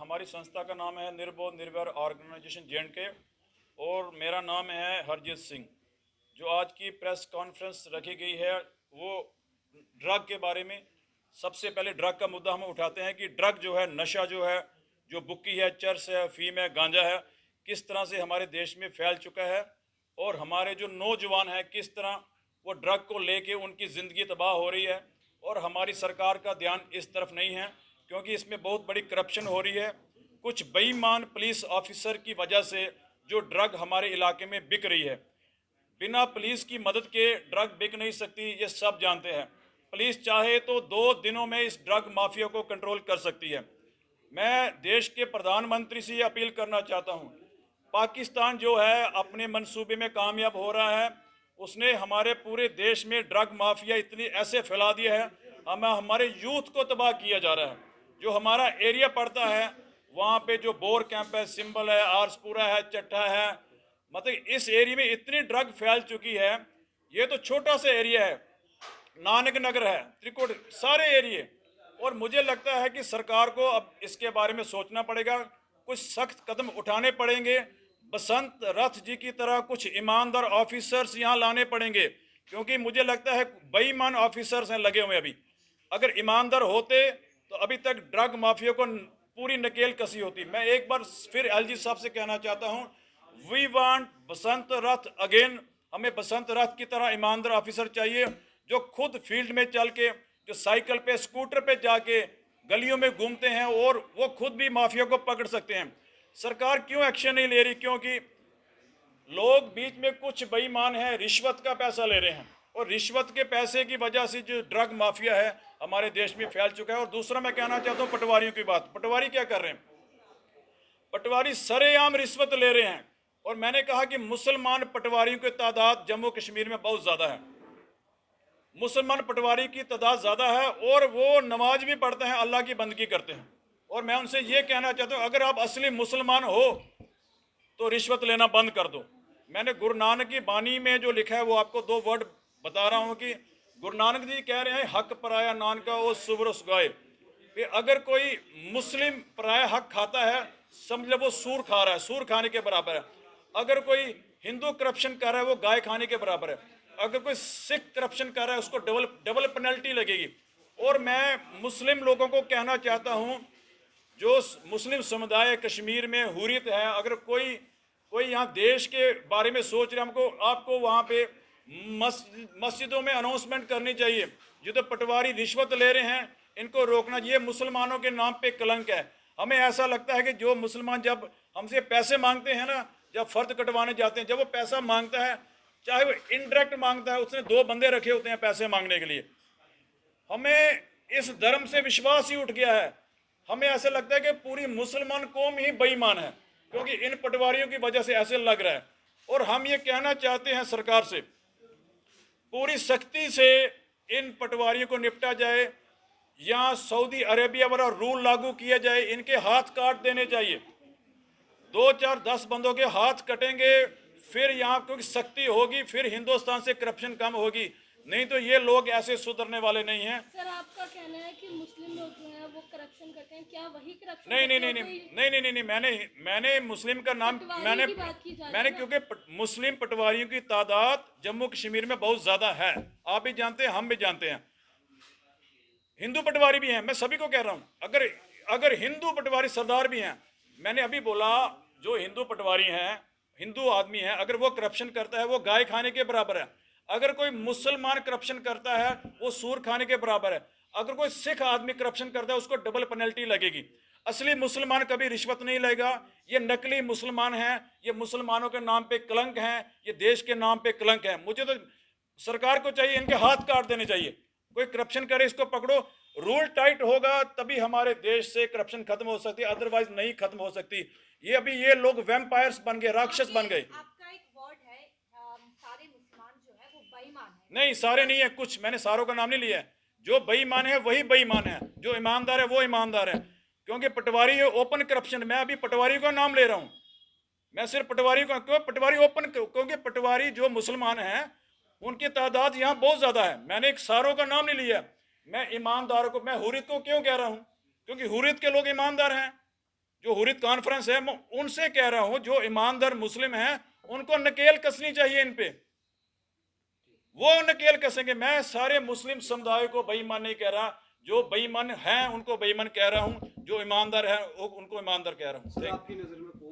हमारी संस्था का नाम है निर्बोध निर्भर ऑर्गेनाइजेशन जे&के और मेरा नाम है हरजीत सिंह। जो आज की प्रेस कॉन्फ्रेंस रखी गई है वो ड्रग के बारे में। सबसे पहले ड्रग का मुद्दा हम उठाते हैं कि ड्रग जो है, नशा जो है, जो बुक्की है, चरस है, अफीम है, गांजा है, किस तरह से हमारे देश में फैल चुका है और हमारे जो नौजवान हैं किस तरह वो ड्रग को लेके उनकी ज़िंदगी तबाह हो रही है। और हमारी सरकार का ध्यान इस तरफ नहीं है क्योंकि इसमें बहुत बड़ी करप्शन हो रही है। कुछ बेईमान पुलिस ऑफिसर की वजह से जो ड्रग हमारे इलाके में बिक रही है, बिना पुलिस की मदद के ड्रग बिक नहीं सकती, ये सब जानते हैं। पुलिस चाहे तो 2 दिनों में इस ड्रग माफिया को कंट्रोल कर सकती है। मैं देश के प्रधानमंत्री से ये अपील करना चाहता हूँ, पाकिस्तान जो है अपने मंसूबे में कामयाब हो रहा है। उसने हमारे पूरे देश में ड्रग माफिया इतनी ऐसे फैला दिया है, हमारे यूथ को तबाह किया जा रहा है। जो हमारा एरिया पड़ता है वहाँ पे जो बोर कैंप है, सिंबल है, आरसपुरा है, चट्टा है, मतलब इस एरिया में इतनी ड्रग फैल चुकी है। ये तो छोटा सा एरिया है, नानक नगर है, त्रिकुट, सारे एरिए। और मुझे लगता है कि सरकार को अब इसके बारे में सोचना पड़ेगा, कुछ सख्त कदम उठाने पड़ेंगे। बसंत रथ जी की तरह कुछ ईमानदार ऑफिसर्स यहाँ लाने पड़ेंगे क्योंकि मुझे लगता है बेईमान ऑफिसर्स हैं लगे हुए अभी। अगर ईमानदार होते तो अभी तक ड्रग माफिया को पूरी नकेल कसी होती। मैं एक बार फिर एलजी साहब से कहना चाहता हूँ, we want Basant Rath again. हमें बसंत रथ की तरह ईमानदार ऑफिसर चाहिए जो खुद फील्ड में चल के, जो साइकिल पे, स्कूटर पे जाके गलियों में घूमते हैं और वो खुद भी माफिया को पकड़ सकते हैं। सरकार क्यों एक्शन नहीं ले रही? क्योंकि लोग बीच में कुछ बेईमान हैं, रिश्वत का पैसा ले रहे हैं और रिश्वत के पैसे की वजह से जो ड्रग माफिया है हमारे देश में फैल चुका है। और दूसरा मैं कहना चाहता हूँ पटवारियों की बात। पटवारी क्या कर रहे हैं? पटवारी सरेआम रिश्वत ले रहे हैं। और मैंने कहा कि मुसलमान पटवारियों की तादाद जम्मू कश्मीर में बहुत ज़्यादा है। मुसलमान पटवारी की तादाद ज़्यादा है और वो नमाज भी पढ़ते हैं, अल्लाह की बंदगी करते हैं। और मैं उनसे ये कहना चाहता हूँ, अगर आप असली मुसलमान हो तो रिश्वत लेना बंद कर दो। मैंने गुरु नानक की बानी में जो लिखा है वो आपको 2 वर्ड बता रहा हूँ कि गुरु नानक जी कह रहे हैं, हक पराया नानका ओ सुबर सुगाए। अगर कोई मुस्लिम पराया हक खाता है समझ लो वो सूर खा रहा है, सूर खाने के बराबर है। अगर कोई हिंदू करप्शन कर रहा है वो गाय खाने के बराबर है। अगर कोई सिख करप्शन कर रहा है उसको डबल पेनल्टी लगेगी। और मैं मुस्लिम लोगों को कहना चाहता हूँ, जो मुस्लिम समुदाय कश्मीर में हुर्रियत है, अगर कोई कोई यहाँ देश के बारे में सोच रहे, हमको आपको वहाँ पे मस्जिदों में अनाउंसमेंट करनी चाहिए। जो तो पटवारी रिश्वत ले रहे हैं इनको रोकना। ये मुसलमानों के नाम पे कलंक है। हमें ऐसा लगता है कि जो मुसलमान जब हमसे पैसे मांगते हैं ना, जब फर्द कटवाने जाते हैं, जब वो पैसा मांगता है, चाहे वो इनडायरेक्ट मांगता है, उसने 2 बंदे रखे होते हैं पैसे मांगने के लिए। हमें इस धर्म से विश्वास ही उठ गया है। हमें ऐसा लगता है कि पूरी मुसलमान कौम ही बेईमान है क्योंकि इन पटवारियों की वजह से ऐसे लग रहा है। और हम ये कहना चाहते हैं सरकार से, पूरी सख्ती से इन पटवारियों को निपटा जाए या सऊदी अरेबिया वाला रूल लागू किया जाए, इनके हाथ काट देने चाहिए। 2 4 10 बंदों के हाथ कटेंगे फिर यहाँ क्योंकि सख्ती होगी, फिर हिंदुस्तान से करप्शन कम होगी। नहीं तो ये लोग ऐसे सुधरने वाले नहीं हैं। सर, आपका कहना है कि मुस्लिम लोग जो हैं वो करप्शन करते हैं, क्या वही करप्शन नहीं नहीं करते नहीं हैं? नहीं नहीं नहीं नहीं, मैंने मुस्लिम का नाम पटवारियों की बात की जा रही मैंने है ना? क्योंकि मुस्लिम पटवारियों की तादाद जम्मू कश्मीर में बहुत ज्यादा है। आप भी जानते हैं, हम भी जानते हैं। हिंदू पटवारी भी हैं, मैं सभी को कह रहा हूं। अगर अगर हिंदू पटवारी सरदार भी हैं, मैंने अभी बोला जो हिंदू पटवारी हैं, हिंदू आदमी है, अगर वो करप्शन करता है वो गाय खाने के बराबर है। अगर कोई मुसलमान करप्शन करता है वो सूर खाने के बराबर है। अगर कोई सिख आदमी करप्शन करता है उसको डबल पेनल्टी लगेगी। असली मुसलमान कभी रिश्वत नहीं लेगा। ये नकली मुसलमान हैं, ये मुसलमानों के नाम पे कलंक हैं, ये देश के नाम पे कलंक है। मुझे तो सरकार को चाहिए इनके हाथ काट देने चाहिए। कोई करप्शन करे इसको पकड़ो, रूल टाइट होगा तभी हमारे देश से करप्शन खत्म हो सकती है, अदरवाइज नहीं खत्म हो सकती। ये अभी ये लोग वैम्पायर्स बन गए, राक्षस बन गए। आपका एक वर्ड है, सारे मुसलमान जो है वो बेईमान है। नहीं, सारे नहीं है, कुछ, मैंने सारों का नाम नहीं लिया है। जो बेईमान है वही बेईमान है, जो ईमानदार है वो ईमानदार है। क्योंकि पटवारी ओपन करप्शन, मैं अभी पटवारी का नाम ले रहा हूँ। मैं सिर्फ पटवारी का क्यों, पटवारी ओपन, क्योंकि पटवारी जो मुसलमान हैं उनकी तादाद यहाँ बहुत ज़्यादा है। मैंने एक सारों का नाम नहीं लिया। मैं ईमानदारों को, मैं हुर्रियत को क्यों कह रहा हूँ? क्योंकि हुर्रियत के लोग ईमानदार हैं। जो हुर्रियत कॉन्फ्रेंस है, मैं उनसे कह रहा हूं, जो ईमानदार मुस्लिम हैं उनको नकेल कसनी चाहिए इन पे, वो नकेल कसेंगे। मैं सारे मुस्लिम समुदाय को बेईमान नहीं कह रहा, जो बेईमान हैं उनको बेईमान कह रहा हूं, जो ईमानदार है उनको ईमानदार कह रहा हूं। सर, आपकी नज़र